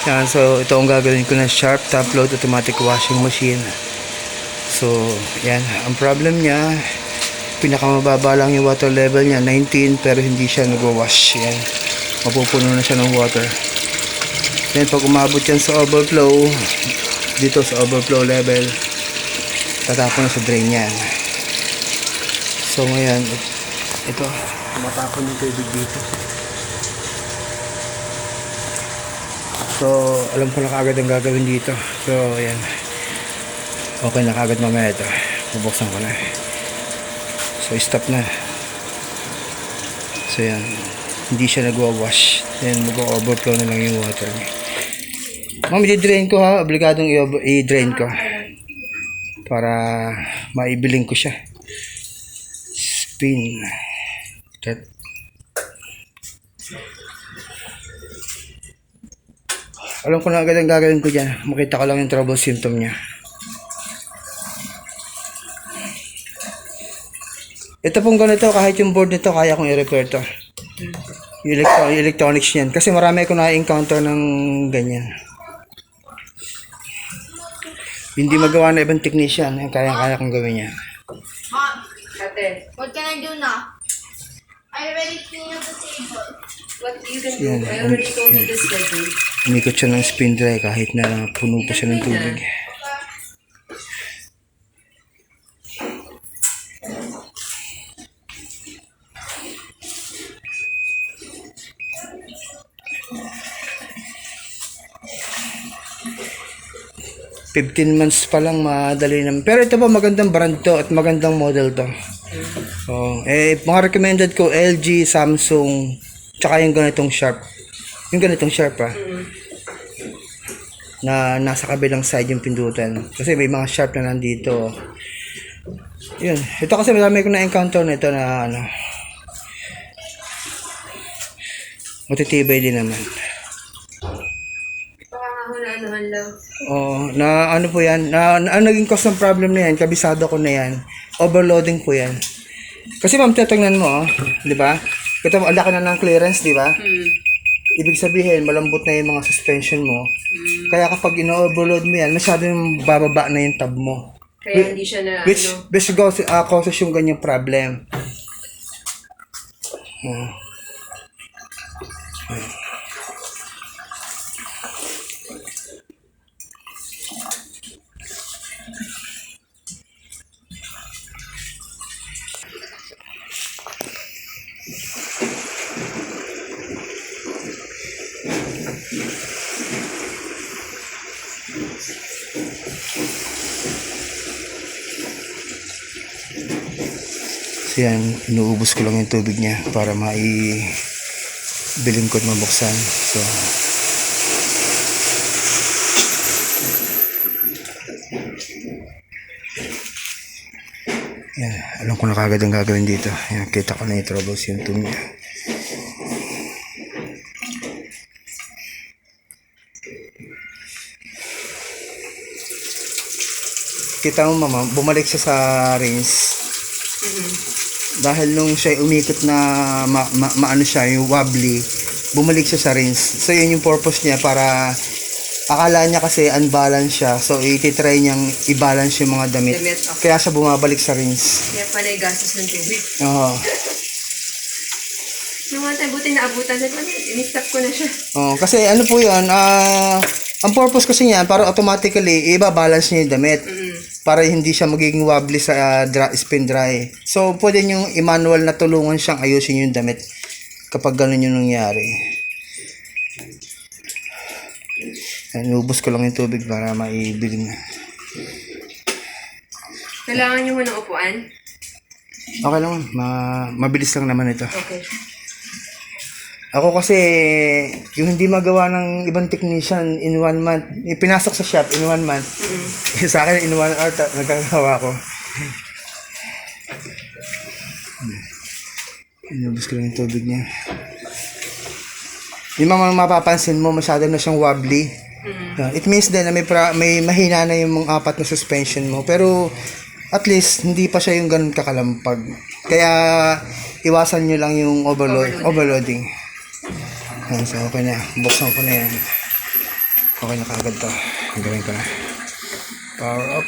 Yan, so ito ang gagawin ko na sharp top load automatic washing machine. So, yan. Ang problem niya, pinakamababa lang yung water level niya, 19, pero hindi siya nag-wash. Yan. Mapupuno na siya ng water. Then, pag umabot yan sa overflow, dito sa overflow level, tatapon na sa drain yan. So, ngayon, ito, matapon yung tubig dito. So, alam ko na kaagad ang gagawin dito. So, ayan. Okay na kaagad mamaya ito. Bubuksan ko na. So, stop na. So, yan. Hindi siya nagwa-wash. Then, mag-overflow na lang yung water niya. Ma'am, i-drain ko ha. Obligadong i-drain ko. Para maibiling ko siya. Spin. That. Alam ko na agad ang gagawin ko dyan. Makita ko lang yung trouble symptom niya. Ito pong ganito, kahit yung board nito, kaya kong i-repair to. Yung electronics niyan. Kasi marami ko na-encounter ng ganyan. Hindi magawa na ibang technician. Kaya kong gawin niya. Mom, Ate, what can I do now? I already cleaned up the table. What you can do? Yan. I already told you the schedule. Umikot siya ng spin dry kahit na puno pa siya ng tubig. $15 pa lang madali naman. Pero ito pa magandang brand to at magandang model to. So, mga recommended ko LG, Samsung, tsaka yung ganitong Sharp. Yung ganitong Sharp na nasa kabilang side yung pindutan. Kasi may mga Sharp na nandito. Yun. Ito kasi marami ko na-encounter na ito na ano. Matitibay din naman. Pakakahulaan lang. Oh, na ano po yan, ang naging cause ng problem na yan, kabisado ko na yan, overloading po yan. Kasi ma'am, titingnan mo, di ba? Ito, ang laki na ng clearance, di ba? Ibig sabihin, malambot na yung mga suspension mo. Kaya kapag ino-overload mo yan, masyadong bababa na yung tab mo. Kaya hindi siya na, Which causes yung ganyang problem. So yan, inuubos ko lang yung tubig niya para maibiling ko at mabuksan. So, yan, alam ko na kagad ang gagawin dito. Yan, kita ko na yung trouble symptom niya. Kita mo mama, bumalik siya sa rinse. Dahil nung siya umikot na maano siya, yung wobbly, bumalik siya sa rinse. So yun yung purpose niya, para akala niya kasi unbalance siya. So iti-try niyang i-balance yung mga damit. Okay. Kaya siya bumabalik sa rinse. Kaya pala yung gastos ng tubig. Oo. Nung mga tayo, buti naabutan na ito, in-stop ko na siya. Kasi ano po yun, ang purpose kasi niya, para automatically, i-balance niya yung damit. Para hindi siya magiging wobbly sa spin dry. So, pwede nyo i-manual na tulungan siyang ayusin yung damit kapag ganun yung nangyari. Nubos ko lang yung tubig para maibiling. Kailangan nyo mo ng upuan? Okay lang, mabilis lang naman ito. Okay. Ako kasi, yung hindi magawa ng ibang technician in 1 month, pinasok sa shop in 1 month. Sa akin, in 1 hour, nagkagawa ko. Inubos ko lang yung tubig niya. Yung mga mapapansin mo, masyado na siyang wobbly. It means din na may mahina na yung mga 4 na suspension mo. Pero, at least, hindi pa siya yung ganun kakalampag. Kaya, iwasan nyo lang yung overloading. Yan, so okay na. Buksan ko na yan. Okay na kaagad to. Gawin ko na. Power up.